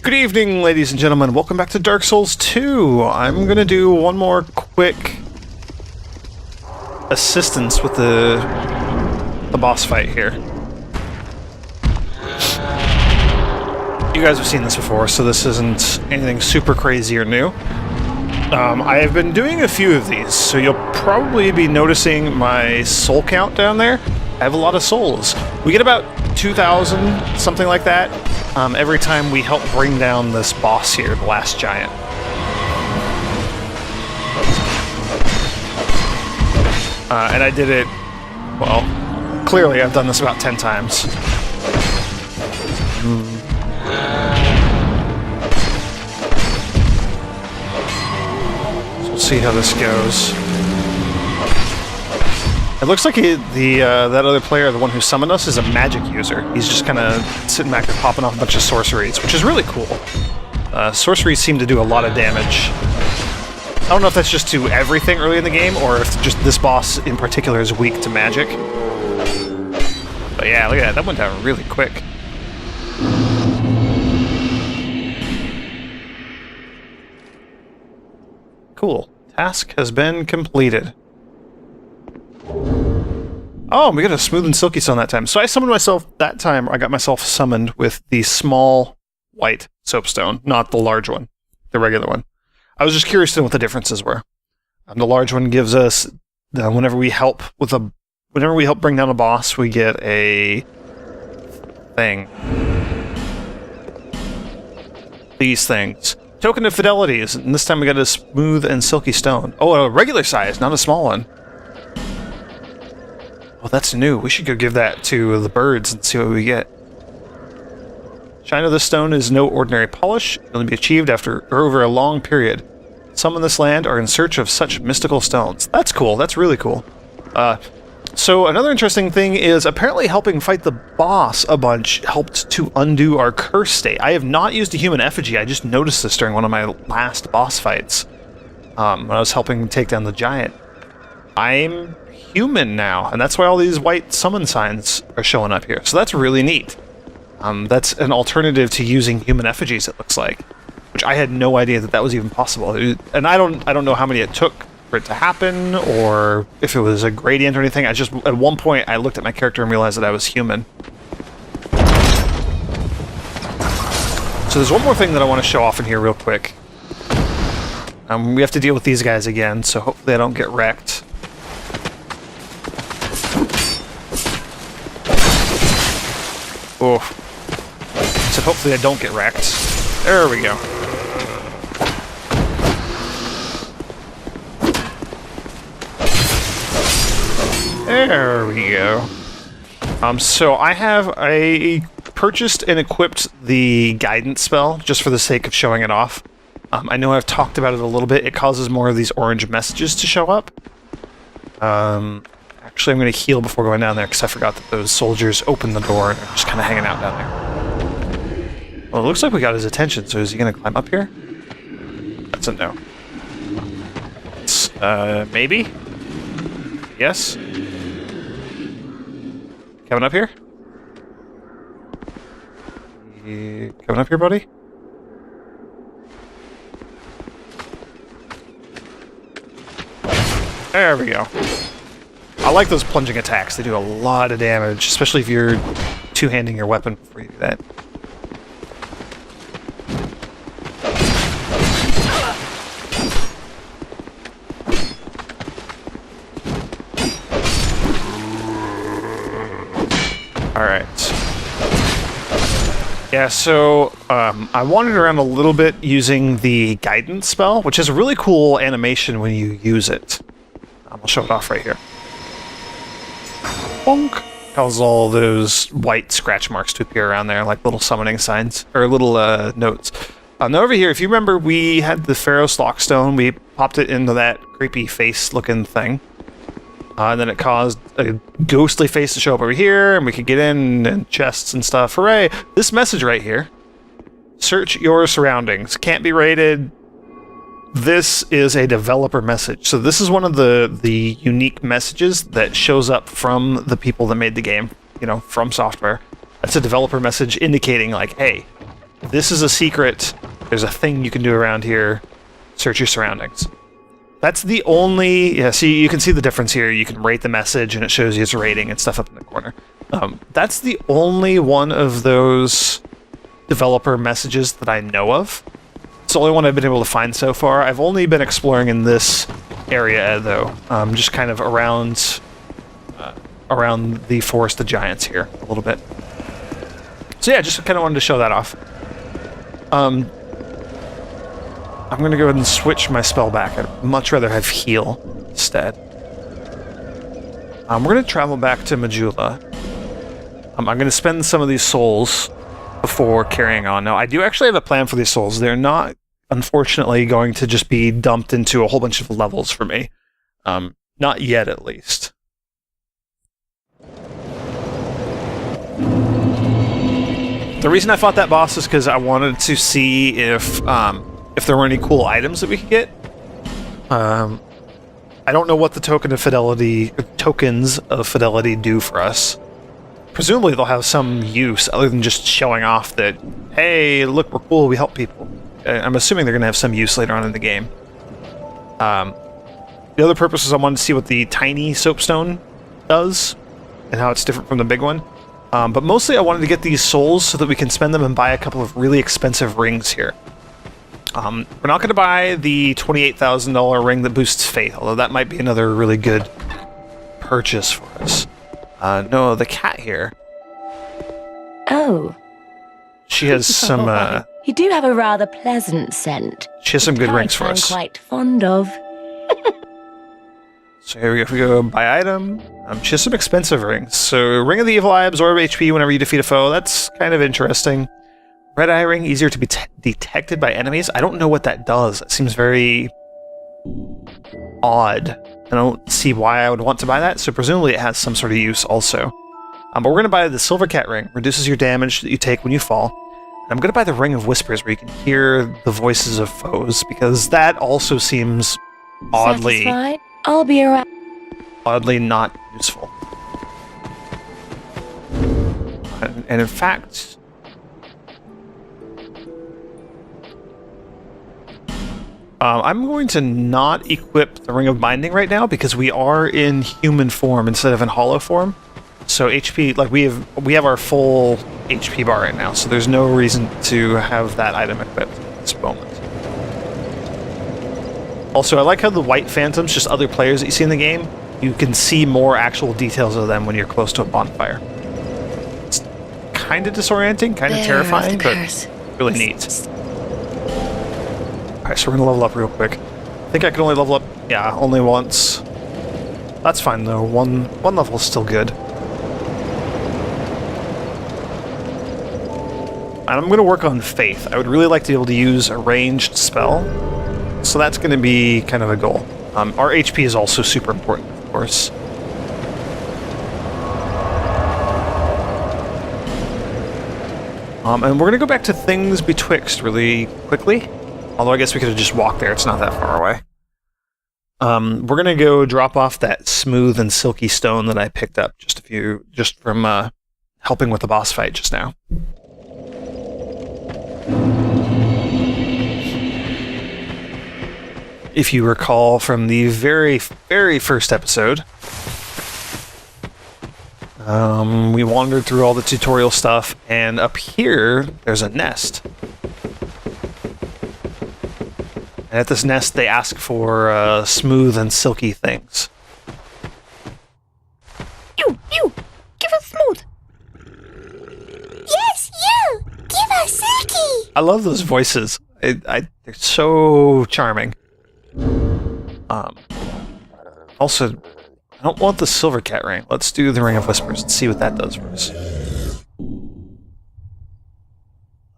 Good evening, ladies and gentlemen. Welcome back to Dark Souls 2. I'm gonna do one more quick assistance with the boss fight here. You guys have seen this before, so this isn't anything super crazy or new. I have been doing a few of these, so you'll probably be noticing my soul count down there. I have a lot of souls. We get about 2,000, something like that, every time we help bring down this boss here, the last giant. And I did it, well, clearly I've done this about 10 times. So we'll see how this goes. It looks like that other player, the one who summoned us, is a magic user. He's just kind of sitting back there popping off a bunch of sorceries, which is really cool. Sorceries seem to do a lot of damage. I don't know if that's just to everything early in the game, or if just this boss in particular is weak to magic. But yeah, look at that. That went down really quick. Cool. Task has been completed. Oh, we got a smooth and silky stone that time. So I summoned myself that time. I got myself summoned with the small white soapstone, not the large one, the regular one. I was just curious to know what the differences were. The large one gives us whenever we help bring down a boss, we get a thing. These things. Token of fidelities, and this time we got a smooth and silky stone. Oh, a regular size, not a small one. Well, that's new. We should go give that to the birds and see what we get. Shine of the stone is no ordinary polish. It can only be achieved after or over a long period. Some in this land are in search of such mystical stones. That's cool. That's really cool. So another interesting thing is apparently helping fight the boss a bunch helped to undo our curse state. I have not used a human effigy. I just noticed this during one of my last boss fights when I was helping take down the giant. I'm human now, and that's why all these white summon signs are showing up here. So that's really neat. That's an alternative to using human effigies, it looks like, which I had no idea that was even possible. And I don't know how many it took for it to happen, or if it was a gradient or anything. I just, at one point, I looked at my character and realized that I was human. So there's one more thing that I want to show off in here real quick. We have to deal with these guys again, so hopefully I don't get wrecked. Oh. So hopefully I don't get wrecked. There we go. There we go. So I purchased and equipped the guidance spell just for the sake of showing it off. I know I've talked about it a little bit. It causes more of these orange messages to show up. Actually, I'm going to heal before going down there because I forgot that those soldiers opened the door and are just kind of hanging out down there. Well, it looks like we got his attention, so is he going to climb up here? That's a no. It's, maybe? Yes? Coming up here? Coming up here, buddy? There we go. I like those plunging attacks. They do a lot of damage, especially if you're two-handing your weapon before you do that. Alright. Yeah, so I wandered around a little bit using the guidance spell, which is a really cool animation when you use it. I'll show it off right here. Bonk! Causes all those white scratch marks to appear around there, like little summoning signs, or little notes. Now over here, if you remember, we had the Pharaoh's Lockstone. We popped it into that creepy face-looking thing. And then it caused a ghostly face to show up over here, and we could get in, and chests and stuff. Hooray! This message right here. Search your surroundings. Can't be raided. This is a developer message. So this is one of the unique messages that shows up from the people that made the game, you know, from software. That's a developer message indicating, like, hey, this is a secret. There's a thing you can do around here. Search your surroundings. That's the only... Yeah, see, you can see the difference here. You can rate the message, and it shows you its rating and stuff up in the corner. That's the only one of those developer messages that I know of. It's the only one I've been able to find so far. I've only been exploring in this area, though. Just kind of around the Forest of Giants here a little bit. So yeah, just kind of wanted to show that off. I'm going to go ahead and switch my spell back. I'd much rather have heal instead. We're going to travel back to Majula. I'm going to spend some of these souls before carrying on. Now, I do actually have a plan for these souls. They're not, unfortunately, going to just be dumped into a whole bunch of levels for me. Not yet, at least. The reason I fought that boss is because I wanted to see if there were any cool items that we could get. I don't know what the tokens of fidelity do for us. Presumably they'll have some use other than just showing off that, hey, look, we're cool, we help people. I'm assuming they're going to have some use later on in the game. The other purpose is I wanted to see what the tiny soapstone does and how it's different from the big one. But mostly I wanted to get these souls so that we can spend them and buy a couple of really expensive rings here. We're not going to buy the $28,000 ring that boosts faith, although that might be another really good purchase for us. No, the cat here. Oh. She has some, You do have a rather pleasant scent. She has some good rings for us. I'm quite fond of. So here we go. If we go buy item, she has some expensive rings. So Ring of the Evil Eye, absorb HP whenever you defeat a foe. That's kind of interesting. Red Eye Ring, easier to be detected by enemies. I don't know what that does. It seems very odd. I don't see why I would want to buy that, so presumably it has some sort of use also. But we're going to buy the Silver Cat Ring. Reduces your damage that you take when you fall. And I'm going to buy the Ring of Whispers, where you can hear the voices of foes, because that also seems oddly... Satisfied? I'll be around. Oddly not useful. And in fact... I'm going to not equip the Ring of Binding right now because we are in human form instead of in hollow form. So HP, like we have our full HP bar right now, so there's no reason to have that item equipped at this moment. Also, I like how the white phantoms, just other players that you see in the game, you can see more actual details of them when you're close to a bonfire. It's kind of disorienting, kind of terrifying, but really neat. Alright, so we're gonna level up real quick. I think I can only level up, yeah, only once. That's fine though, one level is still good. And I'm gonna work on Faith. I would really like to be able to use a ranged spell, so that's gonna be kind of a goal. Our HP is also super important, of course. And we're gonna go back to Things Betwixt really quickly. Although I guess we could have just walked there, it's not that far away. We're gonna go drop off that smooth and silky stone that I picked up just from helping with the boss fight just now. If you recall from the very, very first episode, we wandered through all the tutorial stuff, and up here, there's a nest. And at this nest, they ask for smooth and silky things. You! Give us smooth! Yes, you! Give us silky! I love those voices. They're so charming. Also, I don't want the Silver Cat Ring. Let's do the Ring of Whispers and see what that does for us.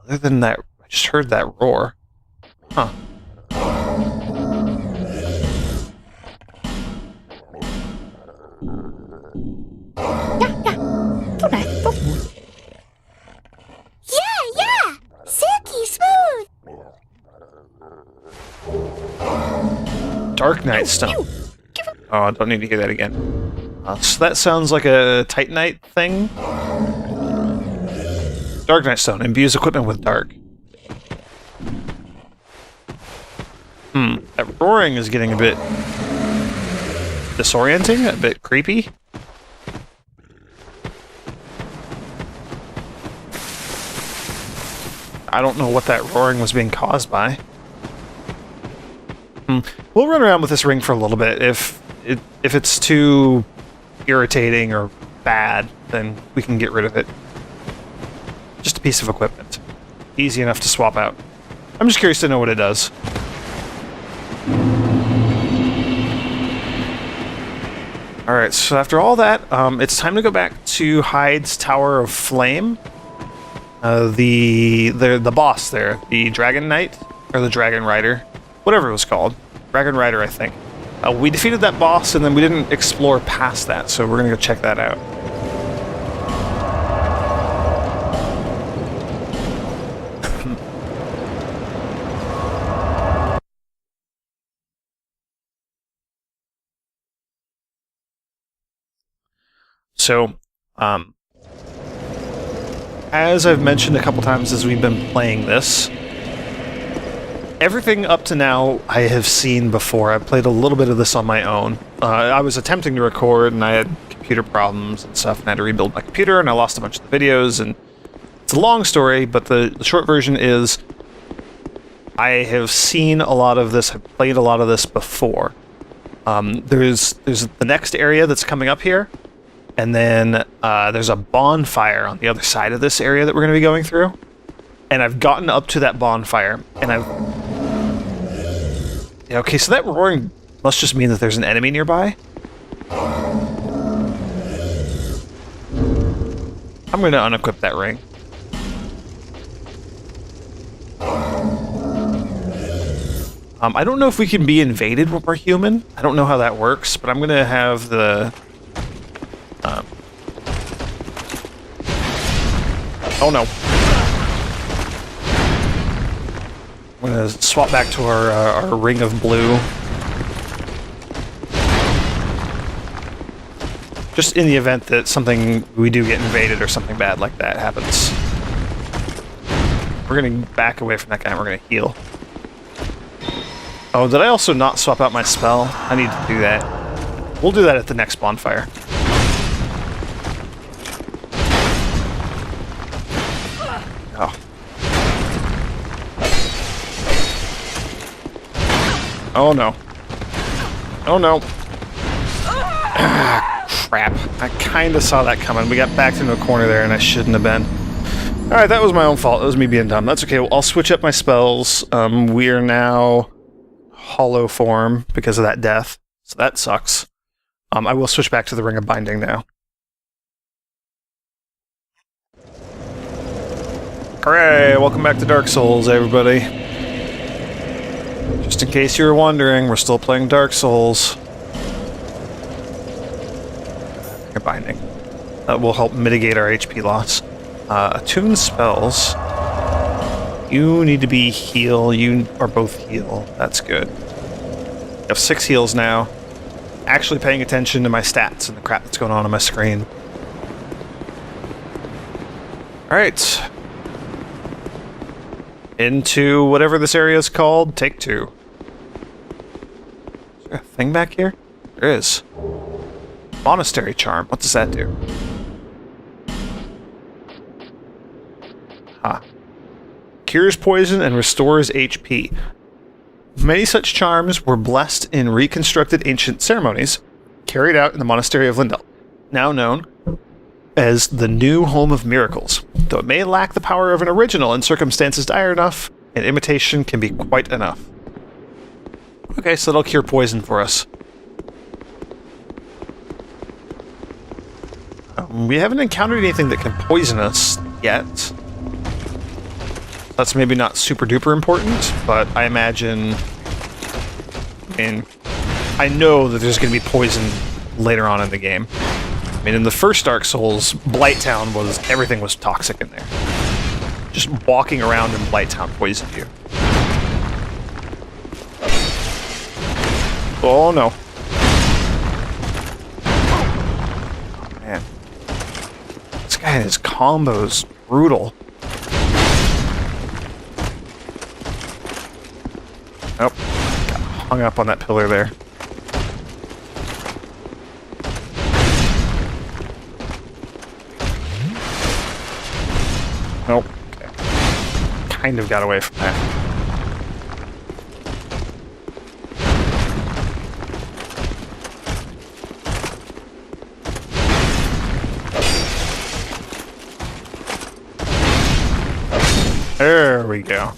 Other than that, I just heard that roar. Huh. Yeah! Silky smooth! Dark Night Stone. Oh, I don't need to hear that again. So that sounds like a Titanite thing. Dark Night Stone. Imbues equipment with dark. That roaring is getting a bit disorienting, a bit creepy. I don't know what that roaring was being caused by. We'll run around with this ring for a little bit. If it's too irritating or bad, then we can get rid of it. Just a piece of equipment. Easy enough to swap out. I'm just curious to know what it does. Alright, so after all that, it's time to go back to Heide's Tower of Flame. The boss there, the Dragon Knight, or the Dragon Rider, whatever it was called. Dragon Rider, I think. We defeated that boss, and then we didn't explore past that, so we're gonna go check that out. So, as I've mentioned a couple times as we've been playing this, everything up to now I have seen before. I've played a little bit of this on my own. I was attempting to record, and I had computer problems and stuff, and I had to rebuild my computer, and I lost a bunch of the videos, and it's a long story, but the short version is I have seen a lot of this, I've played a lot of this before. There's the next area that's coming up here, and then there's a bonfire on the other side of this area that we're going to be going through. And I've gotten up to that bonfire, and I've... Yeah, okay, so that roaring must just mean that there's an enemy nearby. I'm going to unequip that ring. I don't know if we can be invaded when we're human. I don't know how that works, but I'm going to have the... Oh no. I'm going to swap back to our ring of blue. Just in the event that we do get invaded or something bad like that happens. We're going to back away from that guy and we're going to heal. Oh, did I also not swap out my spell? I need to do that. We'll do that at the next bonfire. Oh. Oh no. Oh no. Ah, crap. I kinda saw that coming. We got backed into a corner there and I shouldn't have been. Alright, that was my own fault. That was me being dumb. That's okay. I'll switch up my spells. We are now hollow form because of that death. So that sucks. I will switch back to the Ring of Binding now. Hooray! Welcome back to Dark Souls, everybody. Just in case you were wondering, we're still playing Dark Souls. Ring of Binding. That will help mitigate our HP loss. Attune spells. You need to be heal. You are both heal. That's good. I have 6 heals now. Actually paying attention to my stats and the crap that's going on my screen. Alright. Into whatever this area is called. Take 2. Is there a thing back here? There is. Monastery Charm. What does that do? Huh. Cures poison and restores HP. Many such charms were blessed in reconstructed ancient ceremonies carried out in the Monastery of Lindell, now known as the New Home of Miracles. Though it may lack the power of an original in circumstances dire enough, an imitation can be quite enough. Okay, so that'll cure poison for us. We haven't encountered anything that can poison us yet. That's maybe not super duper important, but I imagine... I know that there's going to be poison later on in the game. I mean, in the first Dark Souls, Blighttown was... everything was toxic in there. Just walking around in Blighttown poisoned you. Oh no. Oh man. This guy and his combos, brutal. Nope. hung up on that pillar there. Nope. Okay. Kind of got away from that. There we go.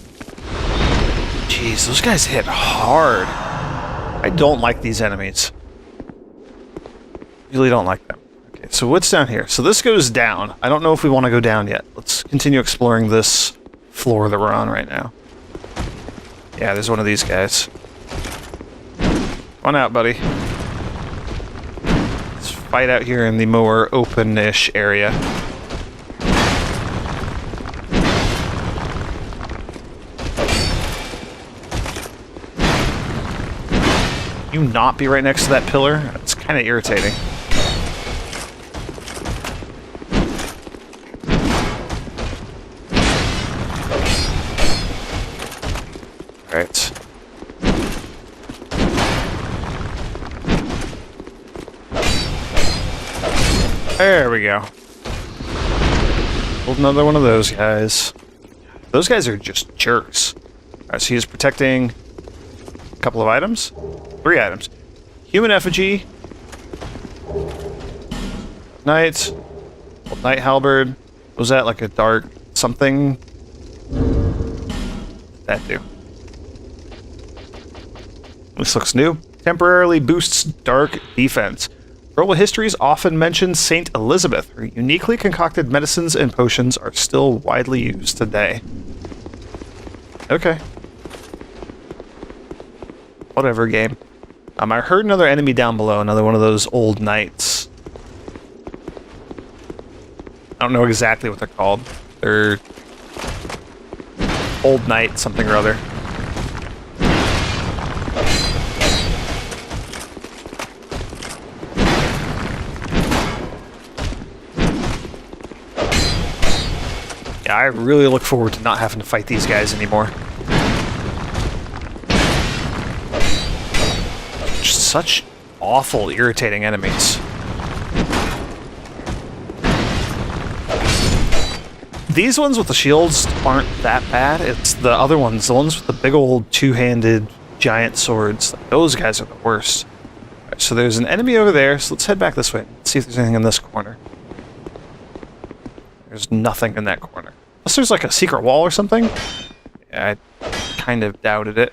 Jeez, those guys hit hard. I don't like these enemies. Really don't like them. Okay, so what's down here? So this goes down. I don't know if we want to go down yet. Let's continue exploring this floor that we're on right now. Yeah, there's one of these guys. Come on out, buddy. Let's fight out here in the more open-ish area. You not be right next to that pillar? It's kind of irritating. Alright. There we go. Pulled another one of those guys. Those guys are just jerks. Alright, so he's protecting a couple of items. 3 items. Human effigy. Knight. Old knight halberd. What was that, like a dark something? That do. This looks new. Temporarily boosts dark defense. Herbal histories often mention Saint Elizabeth. Her uniquely concocted medicines and potions are still widely used today. Okay. Whatever, game. I heard another enemy down below, another one of those old knights. I don't know exactly what they're called. They're... Old knight something or other. Yeah, I really look forward to not having to fight these guys anymore. Such awful, irritating enemies. These ones with the shields aren't that bad. It's the other ones, the ones with the big old two-handed giant swords. Those guys are the worst. Right, so there's an enemy over there, so let's head back this way and see if there's anything in this corner. There's nothing in that corner. Unless there's like a secret wall or something. Yeah, I kind of doubted it.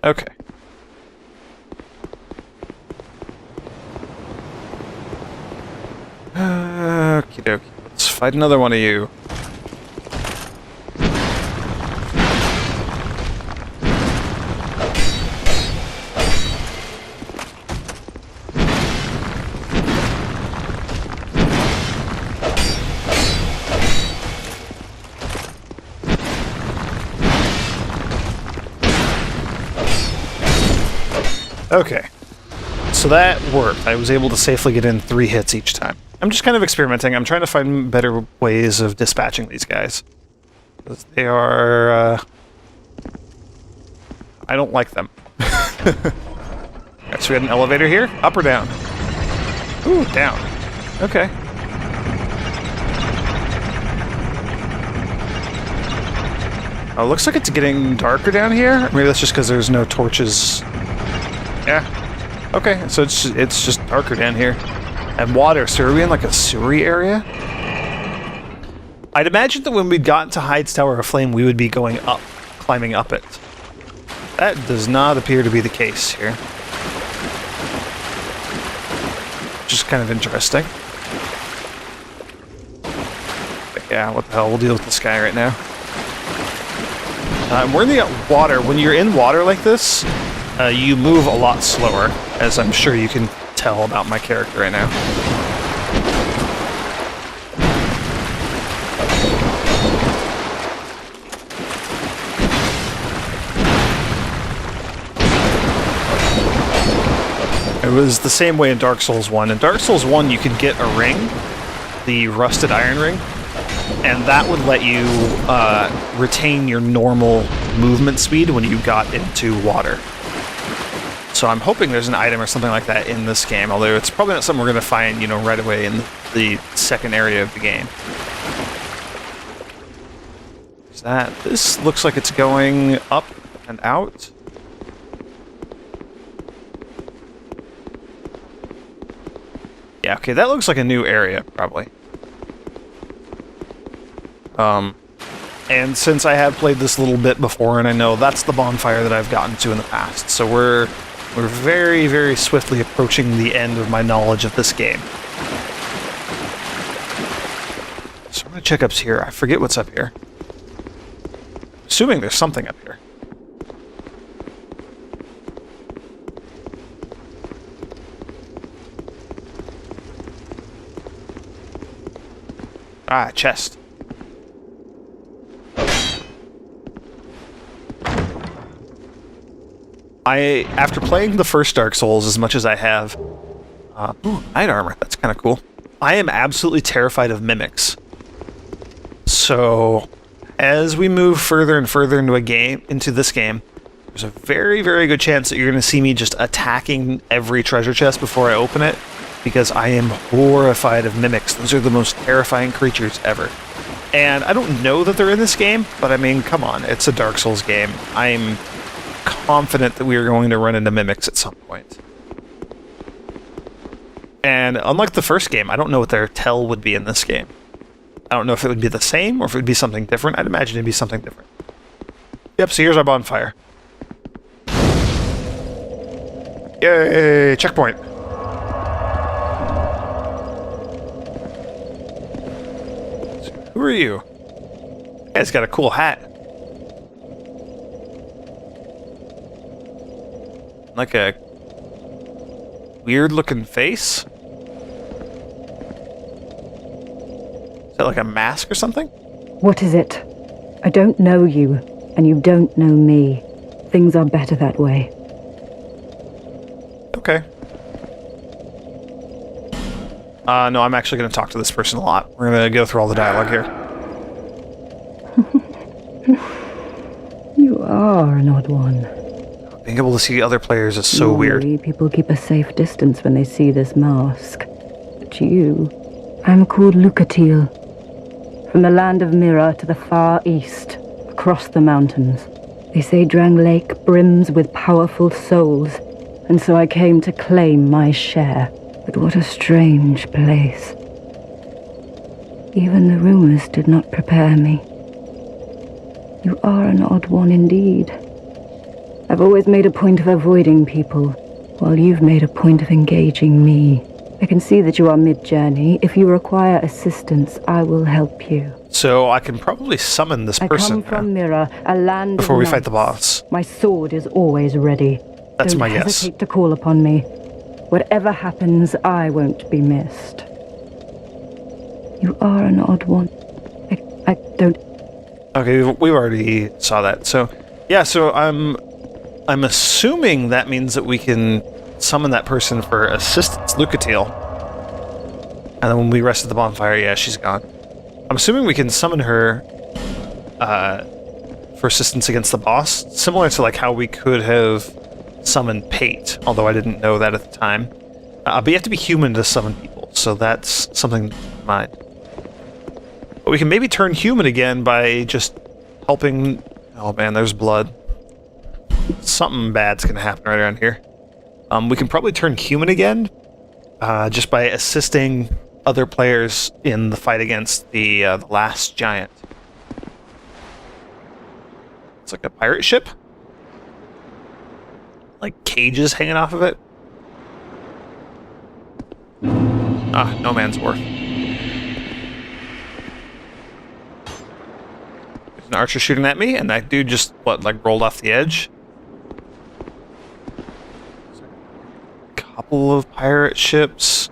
Okay. Okie dokie. Let's fight another one of you. Okay. So that worked. I was able to safely get in 3 hits each time. I'm just kind of experimenting. I'm trying to find better ways of dispatching these guys. They are... I don't like them. Alright, so we had an elevator here. Up or down? Ooh, down. Okay. Oh, looks like it's getting darker down here. Maybe that's just because there's no torches. Yeah. Okay, so it's just darker down here. And water, so are we in like a sewery area? I'd imagine that when we'd gotten to Heide's Tower of Flame, we would be going up, climbing up it. That does not appear to be the case here. Just kind of interesting. But yeah, what the hell, we'll deal with this guy right now. We're in the water. When you're in water like this, you move a lot slower, as I'm sure you can tell about my character right now. It was the same way in Dark Souls 1. In Dark Souls 1, you could get a ring, the rusted iron ring, and that would let you retain your normal movement speed when you got into water. So I'm hoping there's an item or something like that in this game, although it's probably not something we're going to find, you know, right away in the second area of the game. Is that... This looks like it's going up and out. Yeah, okay, that looks like a new area, probably. And since I have played this a little bit before, and I know that's the bonfire that I've gotten to in the past, so we're very, very swiftly approaching the end of my knowledge of this game. So I'm gonna check up here. I forget what's up here. Assuming there's something up here. Ah, chest. After playing the first Dark Souls as much as I have... Knight armor, that's kind of cool. I am absolutely terrified of mimics. So, as we move further and further into this game, there's a very, very good chance that you're going to see me just attacking every treasure chest before I open it, because I am horrified of mimics. Those are the most terrifying creatures ever. And I don't know that they're in this game, but I mean, come on, it's a Dark Souls game. I'm confident that we are going to run into mimics at some point. And unlike the first game, I don't know what their tell would be in this game. I don't know if it would be the same or if it would be something different. I'd imagine it'd be something different. Yep, so here's our bonfire. Yay! Checkpoint! So, who are you? You guy's got a cool hat. Like a weird-looking face? Is that like a mask or something? What is it? I don't know you, and you don't know me. Things are better that way. Okay. No, I'm actually going to talk to this person a lot. We're going to go through all the dialogue here. You are an odd one. Being able to see other players is so weird. Normally, people keep a safe distance when they see this mask. But you... I'm called Lucatil. From the land of Mira to the far east, across the mountains. They say Drang Lake brims with powerful souls, and so I came to claim my share. But what a strange place. Even the rumors did not prepare me. You are an odd one indeed. I've always made a point of avoiding people, while you've made a point of engaging me. I can see that you are mid-journey. If you require assistance, I will help you. So I can probably summon this person I come from Mira, a land before of we knights. fight the boss. My sword is always ready. That's my guess. Don't hesitate to call upon me. Whatever happens, I won't be missed. You are an odd one. I don't... Okay, we've already saw that. So, yeah, so I'm assuming that means that we can summon that person for assistance, Lucatil. And then when we rest at the bonfire, yeah, she's gone. I'm assuming we can summon her for assistance against the boss, similar to like how we could have summoned Pate, although I didn't know that at the time. But you have to be human to summon people, so that's something to keep in mind. But we can maybe turn human again by just helping... Oh man, there's blood. Something bad's gonna happen right around here. We can probably turn human again, just by assisting other players in the fight against the last giant. It's like a pirate ship? Like cages hanging off of it? Ah, no man's wharf. There's an archer shooting at me, and that dude just, what, like rolled off the edge? Couple of pirate ships.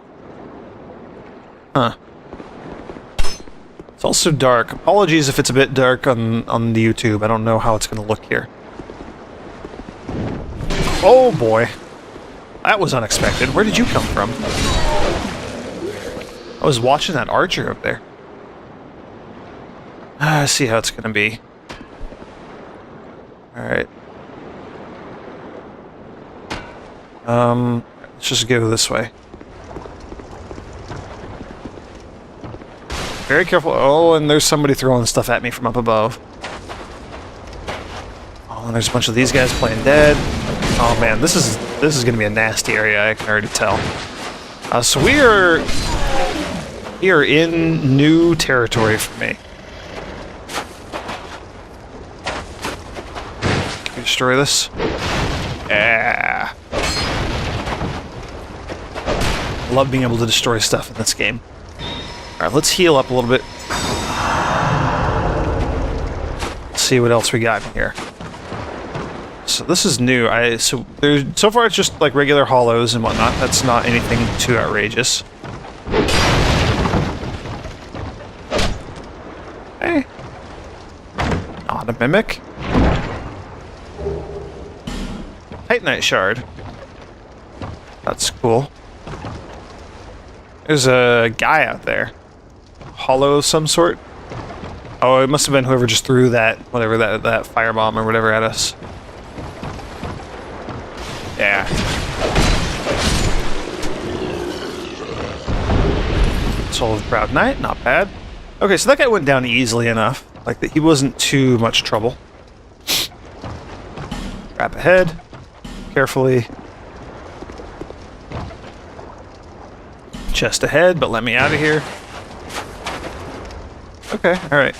Huh. It's also dark. Apologies if it's a bit dark on the YouTube. I don't know how it's going to look here. Oh boy. That was unexpected. Where did you come from? I was watching that archer up there. I see how it's going to be. Alright. Let's just go this way. Very careful. Oh, and there's somebody throwing stuff at me from up above. Oh, and there's a bunch of these guys playing dead. Oh man, this is gonna be a nasty area, I can already tell. So we are in new territory for me. Can we destroy this? Yeah. Love being able to destroy stuff in this game. Alright, let's heal up a little bit. See what else we got in here. So this is new. So far it's just like regular hollows and whatnot. That's not anything too outrageous. Hey. Not a mimic. Titanite shard. That's cool. There's a guy out there. Hollow of some sort. Oh, it must have been whoever just threw that, whatever, that firebomb or whatever at us. Yeah. Soul of the Proud Knight, not bad. Okay, so that guy went down easily enough. Like, that he wasn't too much trouble. Grab ahead. Carefully. Chest ahead, but let me out of here. Okay, alright.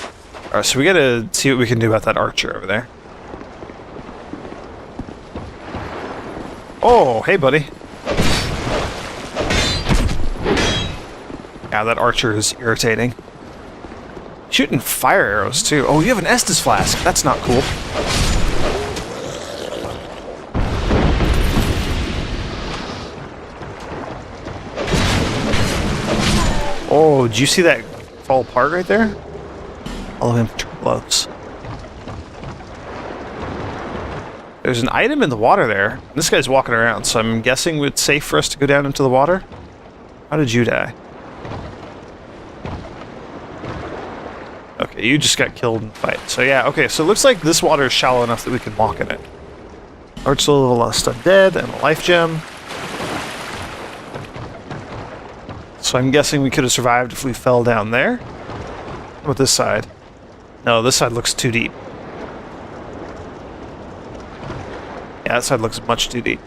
Alright, so we gotta see what we can do about that archer over there. Oh, hey buddy. Yeah, that archer is irritating. Shooting fire arrows too. Oh, you have an Estus flask. That's not cool. Oh, did you see that fall apart right there? All of infantry gloves. There's an item in the water there. This guy's walking around, so I'm guessing it's safe for us to go down into the water. How did you die? Okay, you just got killed in the fight. So yeah, okay, so it looks like this water is shallow enough that we can walk in it. Arch level lust undead and a life gem. So I'm guessing we could have survived if we fell down there. What about this side? No, this side looks too deep. Yeah, that side looks much too deep.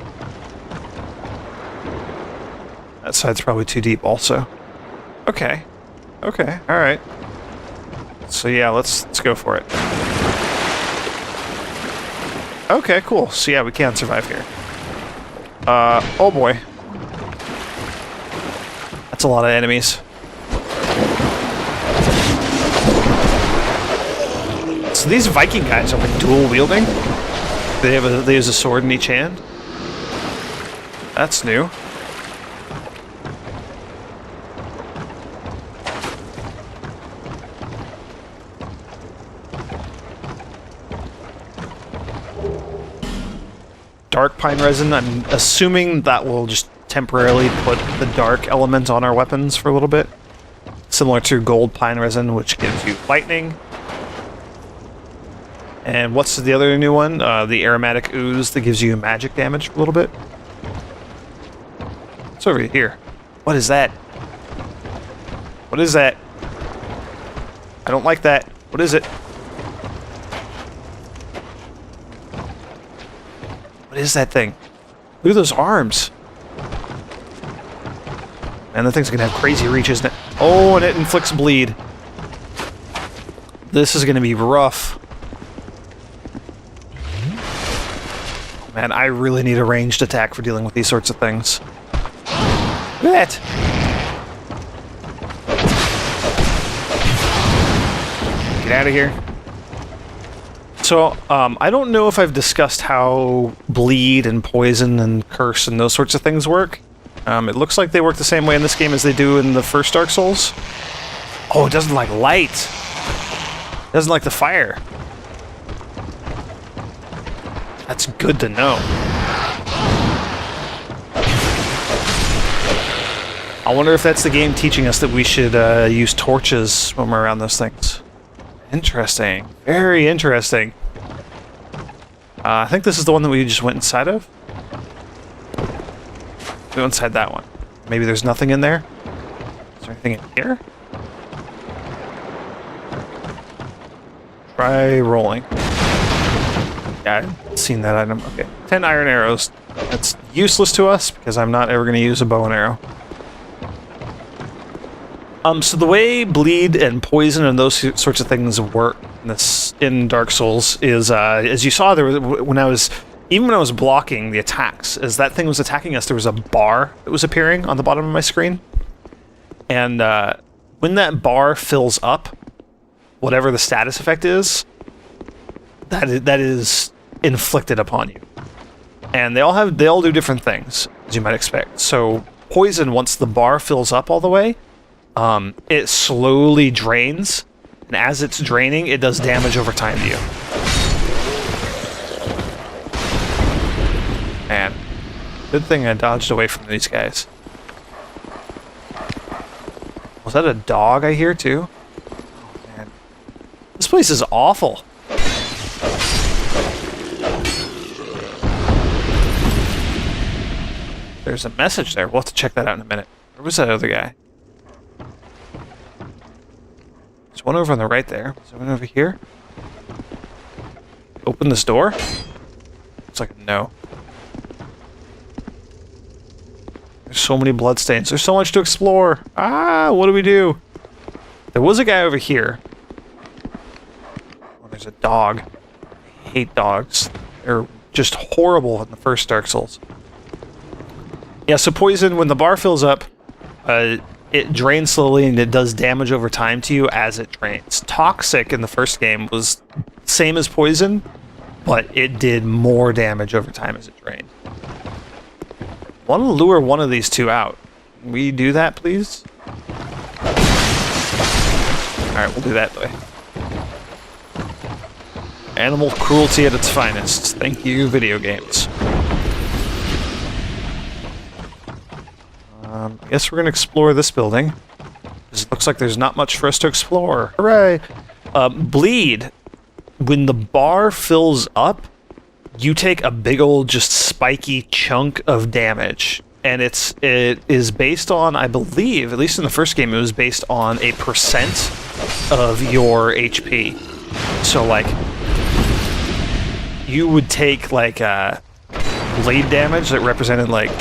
That side's probably too deep also. Okay. Okay, alright. So yeah, let's go for it. Okay, cool. So yeah, we can survive here. Oh boy. That's a lot of enemies. So these Viking guys are like dual wielding. They use a sword in each hand. That's new. Dark pine resin. I'm assuming that will just temporarily put the dark element on our weapons for a little bit. Similar to gold pine resin, which gives you lightning. And what's the other new one? The aromatic ooze that gives you magic damage for a little bit. It's over here. What is that? What is that? I don't like that. What is it? What is that thing? Look at those arms. Man, that thing's gonna have crazy reach, isn't it? Oh, and it inflicts bleed. This is gonna be rough. Man, I really need a ranged attack for dealing with these sorts of things. Look at that! Get out of here. So, I don't know if I've discussed how bleed and poison and curse and those sorts of things work. It looks like they work the same way in this game as they do in the first Dark Souls. Oh, it doesn't like light. It doesn't like the fire. That's good to know. I wonder if that's the game teaching us that we should use torches when we're around those things. Interesting. Very interesting. I think this is the one that we just went inside of. Go inside that one. Maybe there's nothing in there? Is there anything in here? Try rolling. Yeah, I've seen that item. Okay. 10 iron arrows. That's useless to us because I'm not ever going to use a bow and arrow. So the way bleed and poison and those sorts of things work in Dark Souls is, as you saw, there was, when I was blocking the attacks, as that thing was attacking us, there was a bar that was appearing on the bottom of my screen. And when that bar fills up, whatever the status effect is, that is inflicted upon you. And they all do different things, as you might expect. So poison, once the bar fills up all the way, it slowly drains, and as it's draining, it does damage over time to you. Man, good thing I dodged away from these guys. Was that a dog I hear too? Oh, man. This place is awful. There's a message there. We'll have to check that out in a minute. Where was that other guy? There's one over on the right there. Is there one over here? Open this door? Looks like a no. There's so many bloodstains. There's so much to explore. Ah, what do we do? There was a guy over here. Oh, there's a dog. I hate dogs. They're just horrible in the first Dark Souls. Yeah, so poison, when the bar fills up, it drains slowly and it does damage over time to you as it drains. Toxic in the first game was same as poison, but it did more damage over time as it drained. I want to lure one of these two out. Can we do that, please? Alright, we'll do that way. Animal cruelty at its finest. Thank you, video games. I guess we're going to explore this building. It looks like there's not much for us to explore. Hooray! Bleed. When the bar fills up, you take a big old just spiky chunk of damage. And it is based on, I believe, at least in the first game, it was based on a percent of your HP. So, like, you would take, like, blade damage that represented, like...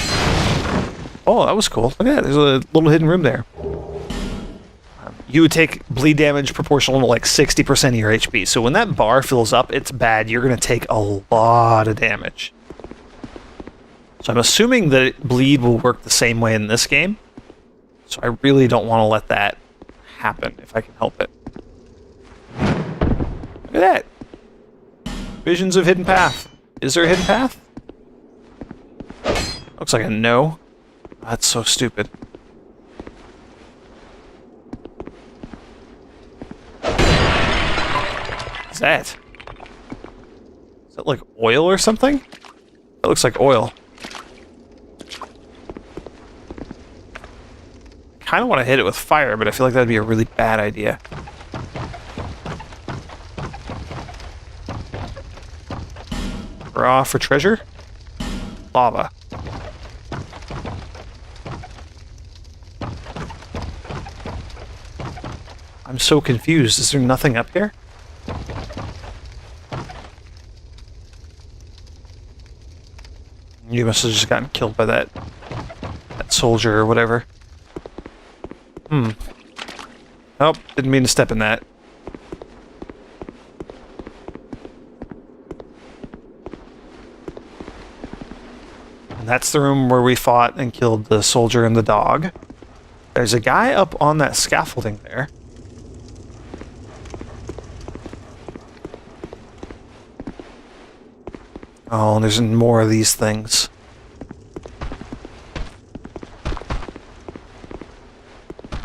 Oh, that was cool. Look at that. There's a little hidden room there. You would take bleed damage proportional to like 60% of your HP. So when that bar fills up, it's bad. You're going to take a lot of damage. So I'm assuming that bleed will work the same way in this game. So I really don't want to let that happen if I can help it. Look at that. Visions of hidden path. Is there a hidden path? Looks like a no. That's so stupid. What's that? Is that like oil or something? That looks like oil. I kind of want to hit it with fire, but I feel like that'd be a really bad idea. Raw for treasure? Lava. I'm so confused. Is there nothing up here? You must have just gotten killed by that soldier or whatever. Oh, didn't mean to step in that. And that's the room where we fought and killed the soldier and the dog. There's a guy up on that scaffolding there. Oh, there's more of these things.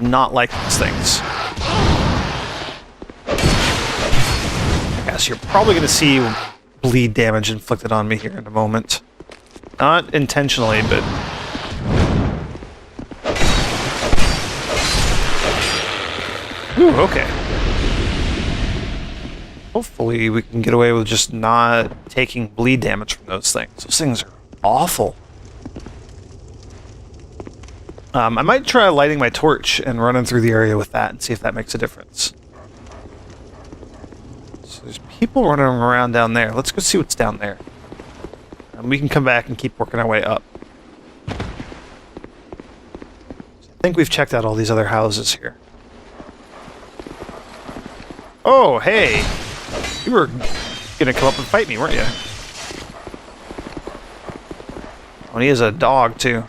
Not like these things. Yes, you're probably going to see bleed damage inflicted on me here in a moment. Not intentionally, but... Ooh, okay. Hopefully we can get away with just not taking bleed damage from those things. Those things are awful. I might try lighting my torch and running through the area with that and see if that makes a difference. So there's people running around down there. Let's go see what's down there. And we can come back and keep working our way up. I think we've checked out all these other houses here. Oh, hey! You were gonna come up and fight me, weren't you? Oh, and he has a dog, too.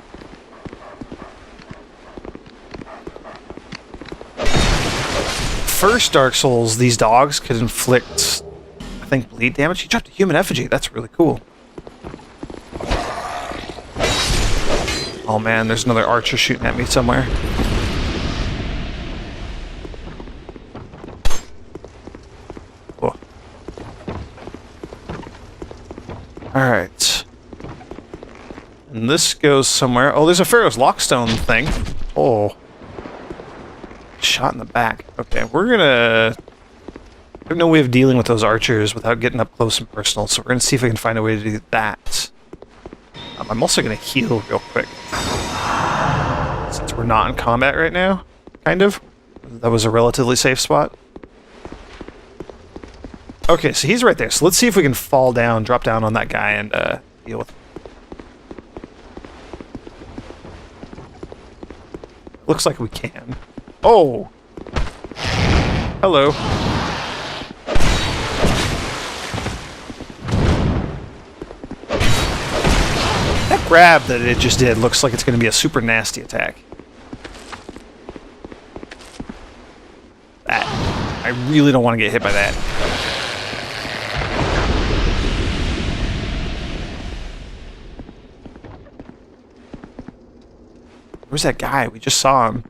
First Dark Souls, these dogs could inflict, I think, bleed damage. He dropped a human effigy. That's really cool. Oh man, there's another archer shooting at me somewhere. Oh. Alright. And this goes somewhere. Oh, there's a Pharaoh's Lockstone thing. Oh. Shot in the back. Okay, we're gonna... I have no way of dealing with those archers without getting up close and personal, so we're gonna see if we can find a way to do that. I'm also gonna heal real quick. Since we're not in combat right now, kind of. That was a relatively safe spot. Okay, so he's right there, so let's see if we can fall down, drop down on that guy and deal with him. Looks like we can. Oh! Hello. That grab that it just did looks like it's going to be a super nasty attack. That. I really don't want to get hit by that. Where's that guy? We just saw him.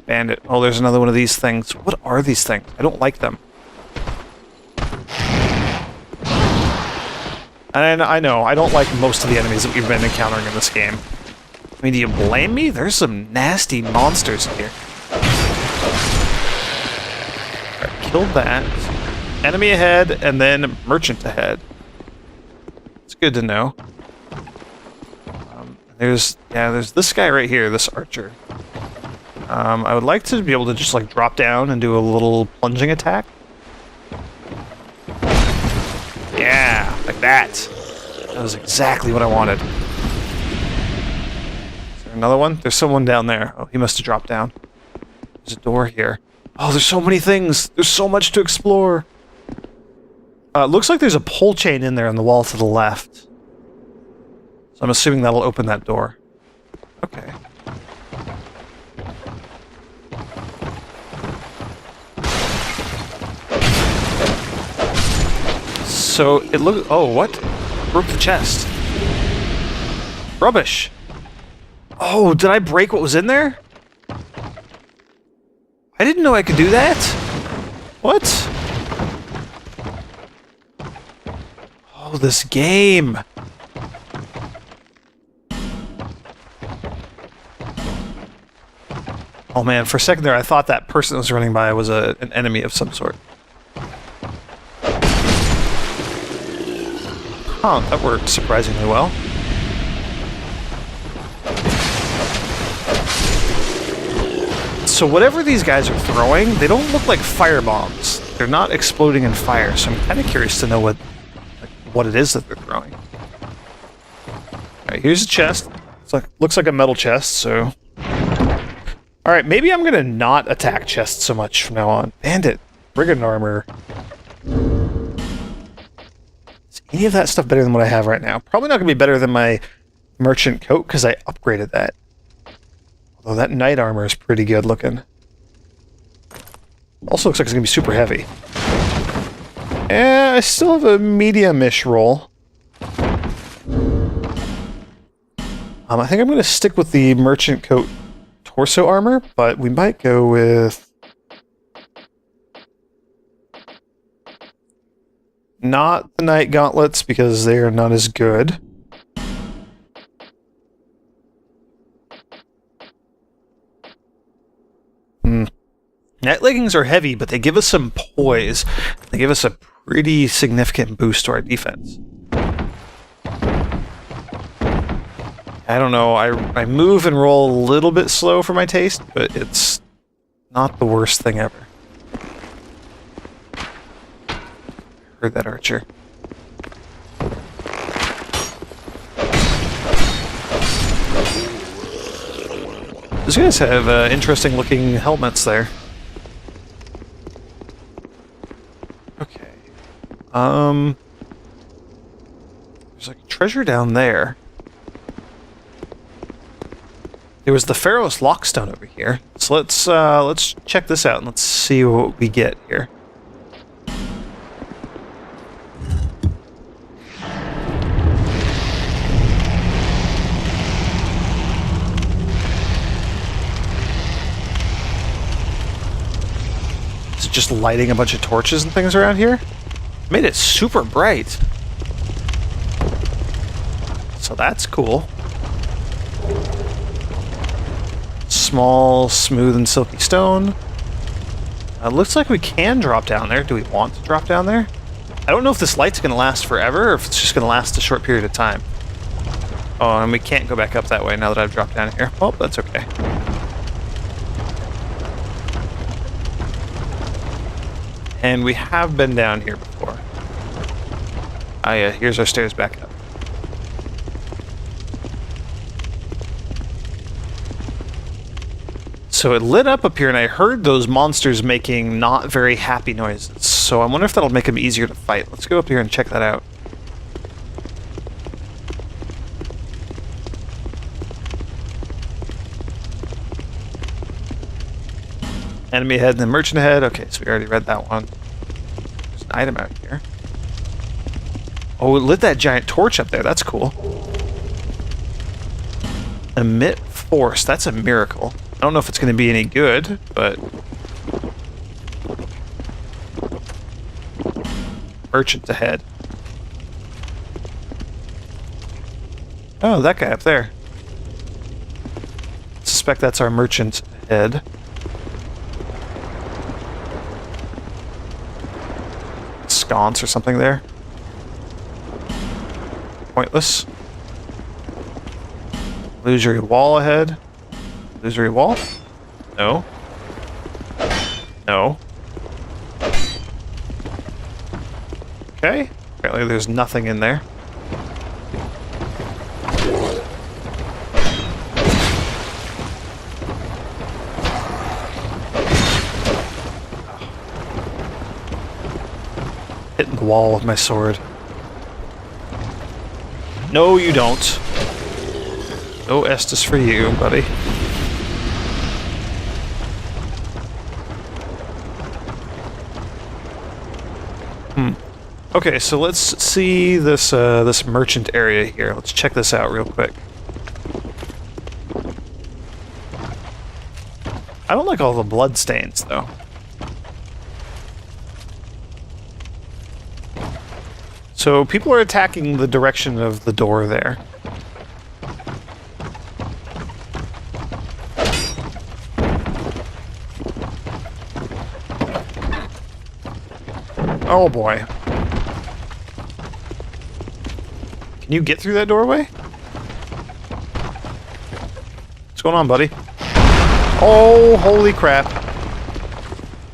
Bandit. Oh, there's another one of these things. What are these things? I don't like them. And I know, I don't like most of the enemies that we've been encountering in this game. I mean, do you blame me? There's some nasty monsters in here. Alright, killed that. Enemy ahead, and then merchant ahead. It's good to know. There's this guy right here, this archer. I would like to be able to just like drop down and do a little plunging attack. Yeah, like that. That was exactly what I wanted. Is there another one? There's someone down there. Oh, he must have dropped down. There's a door here. Oh, there's so many things. There's so much to explore. Looks like there's a pole chain in there on the wall to the left. So I'm assuming that'll open that door. Okay. So it looks... Oh, what? Broke the chest. Rubbish. Oh, did I break what was in there? I didn't know I could do that. What? Oh, this game. Oh man, for a second there I thought that person that was running by was an enemy of some sort. Huh, that worked surprisingly well. So whatever these guys are throwing, they don't look like fire bombs. They're not exploding in fire, so I'm kind of curious to know what it is that they're throwing. Alright, here's a chest. It's like, looks like a metal chest, so... Alright, maybe I'm gonna not attack chests so much from now on. Bandit. Brigand armor. Is any of that stuff better than what I have right now? Probably not gonna be better than my merchant coat, because I upgraded that. Although that knight armor is pretty good looking. Also looks like it's gonna be super heavy. I still have a medium-ish roll. I think I'm gonna stick with the merchant coat torso armor, but we might go with... not the knight gauntlets, because they are not as good. Knight leggings are heavy, but they give us some poise. They give us a pretty significant boost to our defense. I don't know, I move and roll a little bit slow for my taste, but it's not the worst thing ever. Heard that, Archer. These guys have interesting looking helmets there. Okay. There's like treasure down there. There was the Pharaoh's Lockstone over here. So let's check this out and let's see what we get here. Is it just lighting a bunch of torches and things around here? Made it super bright. So that's cool. Small, smooth, and silky stone. Looks like we can drop down there. Do we want to drop down there? I don't know if this light's going to last forever or if it's just going to last a short period of time. Oh, and we can't go back up that way now that I've dropped down here. Well, that's okay. And we have been down here before. Ah, yeah, here's our stairs back up. So it lit up here, and I heard those monsters making not very happy noises. So I wonder if that'll make them easier to fight. Let's go up here and check that out. Enemy ahead and then merchant ahead. Okay, so we already read that one. There's an item out here. Oh, it lit that giant torch up there. That's cool. Emit force. That's a miracle. I don't know if it's going to be any good, but... Merchant ahead. Oh, that guy up there. I suspect that's our merchant ahead. Sconce or something there. Pointless. Illusory wall ahead. Illusory wall? No. No. Okay. Apparently there's nothing in there. Hitting the wall with my sword. No, you don't. No Estus for you, buddy. Okay, so let's see this this merchant area here. Let's check this out real quick. I don't like all the blood stains, though. So people are attacking the direction of the door there. Oh boy. Can you get through that doorway? What's going on, buddy? Oh, holy crap.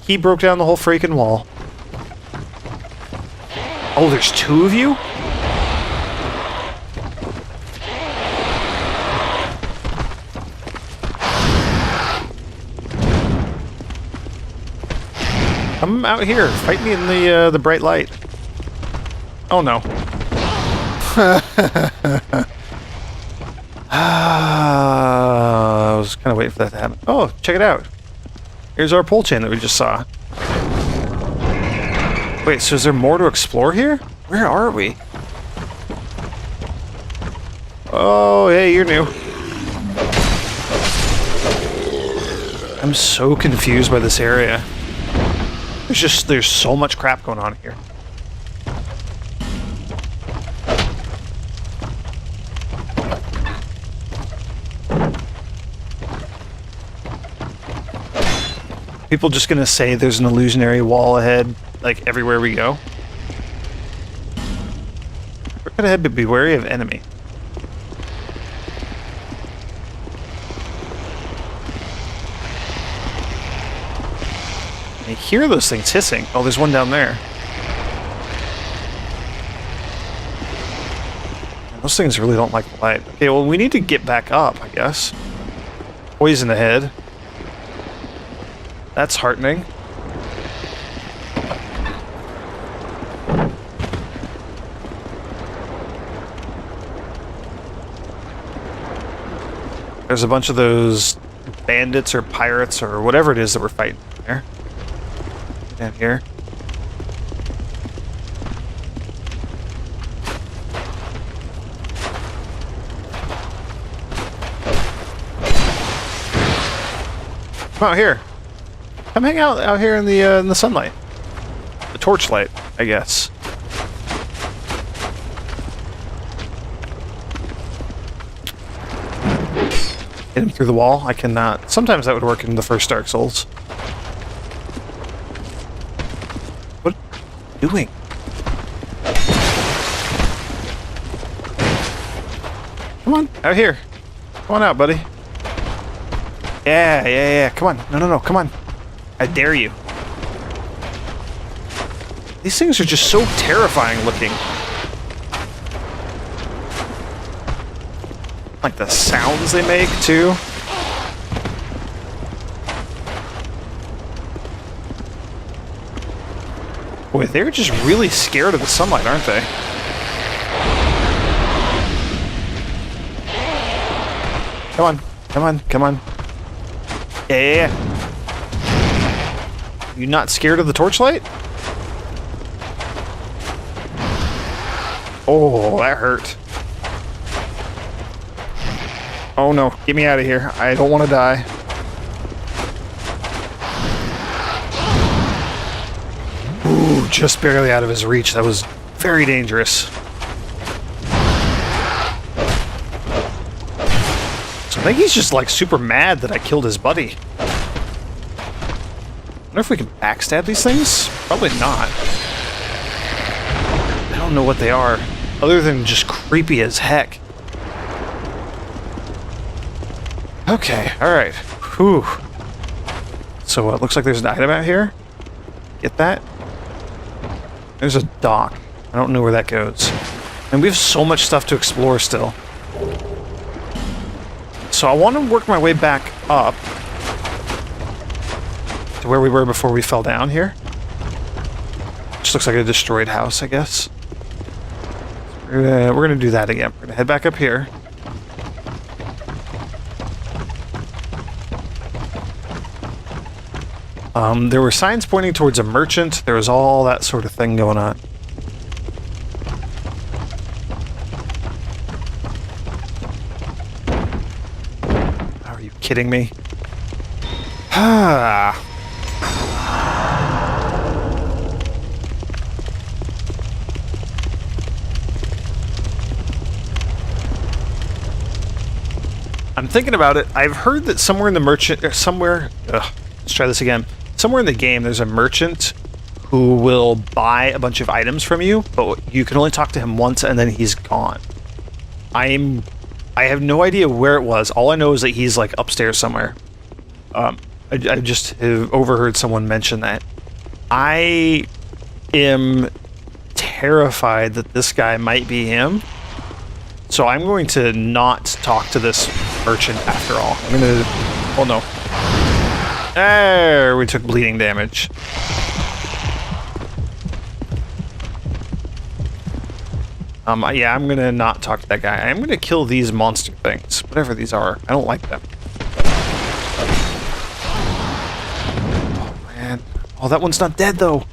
He broke down the whole freaking wall. Oh, there's two of you? Come out here. Fight me in the bright light. Oh, no. I was kind of waiting for that to happen. Oh, check it out. Here's our pole chain that we just saw. Wait, so is there more to explore here? Where are we? Oh, hey, you're new. I'm so confused by this area. There's so much crap going on here. People just gonna say there's an illusionary wall ahead, like everywhere we go? Look ahead, but be wary of enemy. I hear those things hissing. Oh, there's one down there. Those things really don't like the light. Okay, well, we need to get back up, I guess. Poison ahead. That's heartening. There's a bunch of those bandits or pirates or whatever it is that we're fighting there. Down here. Come out here. Come hang out here in the sunlight. The torchlight, I guess. Hit him through the wall. I cannot. Sometimes that would work in the first Dark Souls. What are you doing? Come on, out here. Come on out, buddy. Yeah. Come on. No. Come on. I dare you. These things are just so terrifying looking. Like the sounds they make, too. Boy, they're just really scared of the sunlight, aren't they? Come on. Yeah. You not scared of the torchlight? Oh, that hurt. Oh no, get me out of here. I don't want to die. Ooh, just barely out of his reach. That was very dangerous. So I think he's just like super mad that I killed his buddy. I wonder if we can backstab these things? Probably not. I don't know what they are, other than just creepy as heck. Okay, alright. Whew. So it looks like there's an item out here. Get that? There's a dock. I don't know where that goes. And we have so much stuff to explore still. So I want to work my way back up to where we were before we fell down here. Just looks like a destroyed house, I guess. We're gonna do that again. We're gonna head back up here. There were signs pointing towards a merchant. There was all that sort of thing going on. Are you kidding me? Ah. I'm thinking about it. I've heard that somewhere in the merchant, or somewhere, let's try this again. Somewhere in the game, there's a merchant who will buy a bunch of items from you, but you can only talk to him once and then he's gone. I have no idea where it was. All I know is that he's like upstairs somewhere. I just have overheard someone mention that. I am terrified that this guy might be him. So I'm going to not talk to this merchant after all. I'm going to... Oh no. There, we took bleeding damage. Yeah, I'm gonna not talk to that guy. I'm gonna kill these monster things, whatever these are. I don't like them. Oh man. Oh, that one's not dead though.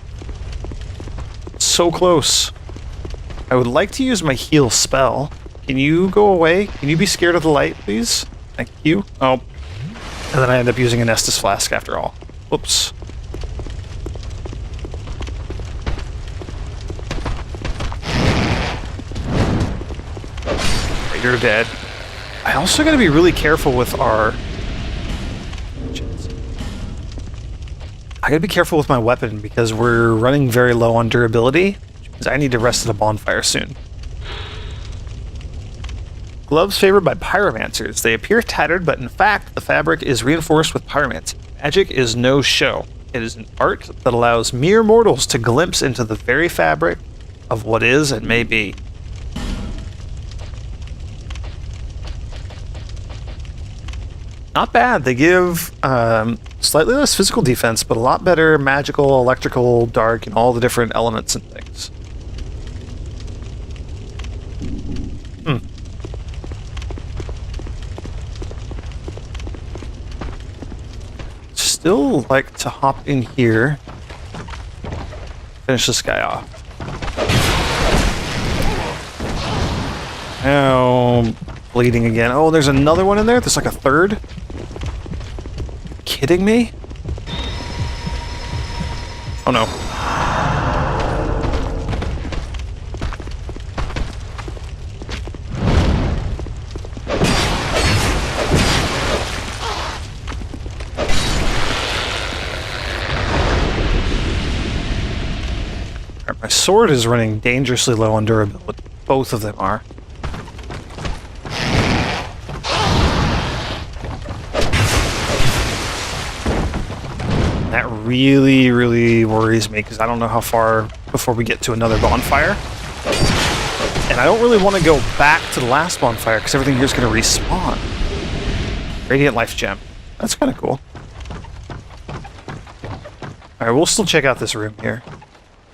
So close. I would like to use my heal spell. Can you go away? Can you be scared of the light, please? Thank you. Oh. And then I end up using a Nestus flask after all. Whoops. You're dead. I also gotta be really careful with our... I gotta be careful with my weapon because we're running very low on durability. Which means I need to rest at a bonfire soon. Gloves favored by pyromancers. They appear tattered, but in fact, the fabric is reinforced with pyromancy. Magic is no show. It is an art that allows mere mortals to glimpse into the very fabric of what is and may be. Not bad. They give slightly less physical defense, but a lot better magical, electrical, dark, and all the different elements and things. Still like to hop in here. Finish this guy off. Now, bleeding again. Oh, there's another one in there? There's like a third? Kidding me? Oh no. Alright, my sword is running dangerously low on durability. Both of them are. That really, really worries me because I don't know how far before we get to another bonfire. And I don't really want to go back to the last bonfire because everything here is going to respawn. Radiant Life Gem. That's kind of cool. Alright, we'll still check out this room here.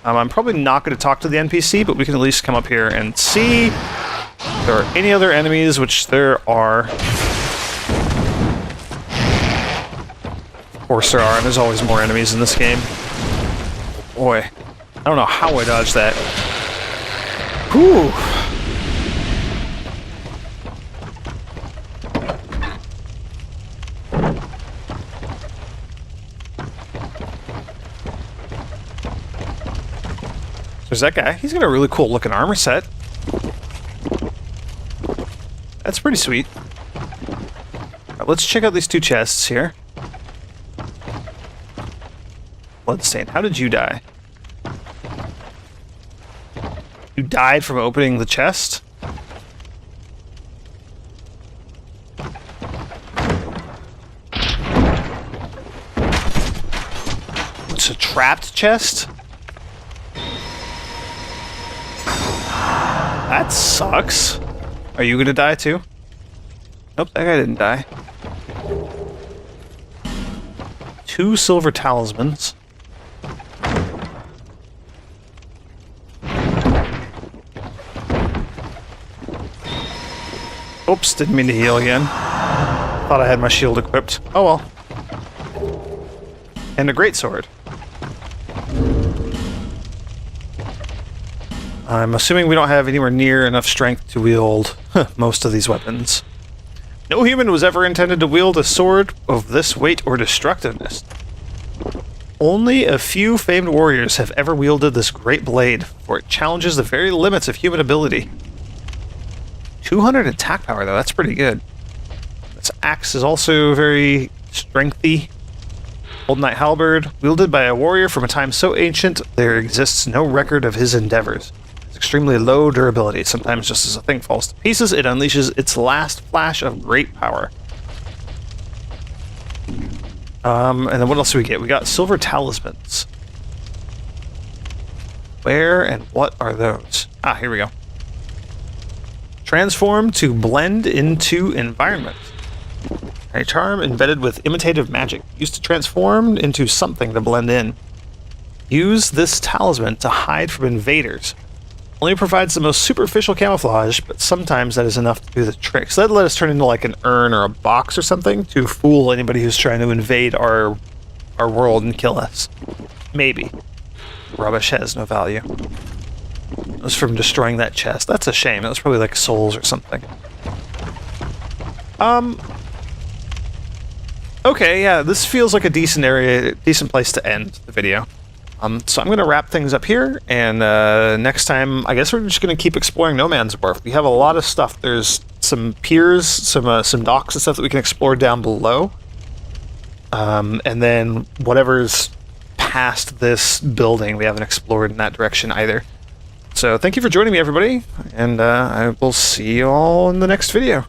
I'm probably not going to talk to the NPC, but we can at least come up here and see if there are any other enemies, which there are. Of course there are, and there's always more enemies in this game. Boy, I don't know how I dodged that. Whew. There's that guy. He's got a really cool looking armor set. That's pretty sweet. Right, let's check out these two chests here. Bloodstain. How did you die? You died from opening the chest? It's a trapped chest? That sucks. Are you gonna die too? Nope, that guy didn't die. 2 silver talismans. Oops, didn't mean to heal again. Thought I had my shield equipped. Oh well. And a greatsword. I'm assuming we don't have anywhere near enough strength to wield most of these weapons. No human was ever intended to wield a sword of this weight or destructiveness. Only a few famed warriors have ever wielded this great blade, for it challenges the very limits of human ability. 200 attack power, though. That's pretty good. This axe is also very strengthy. Old Knight Halberd, wielded by a warrior from a time so ancient, there exists no record of his endeavors. It's extremely low durability. Sometimes just as a thing falls to pieces, it unleashes its last flash of great power. And then what else do we get? We got silver talismans. Where and what are those? Ah, here we go. Transform to blend into environment. A charm embedded with imitative magic, used to transform into something to blend in. Use this talisman to hide from invaders. Only provides the most superficial camouflage, but sometimes that is enough to do the trick. So that let us turn into like an urn or a box or something to fool anybody who's trying to invade our world and kill us. Maybe. Rubbish has no value. It was from destroying that chest. That's a shame. That was probably like souls or something. Okay, yeah, this feels like a decent place to end the video. So I'm going to wrap things up here, and next time, I guess we're just going to keep exploring No Man's Wharf. We have a lot of stuff. There's some piers, some docks and stuff that we can explore down below. And then whatever's past this building, we haven't explored in that direction either. So thank you for joining me, everybody, and I will see you all in the next video.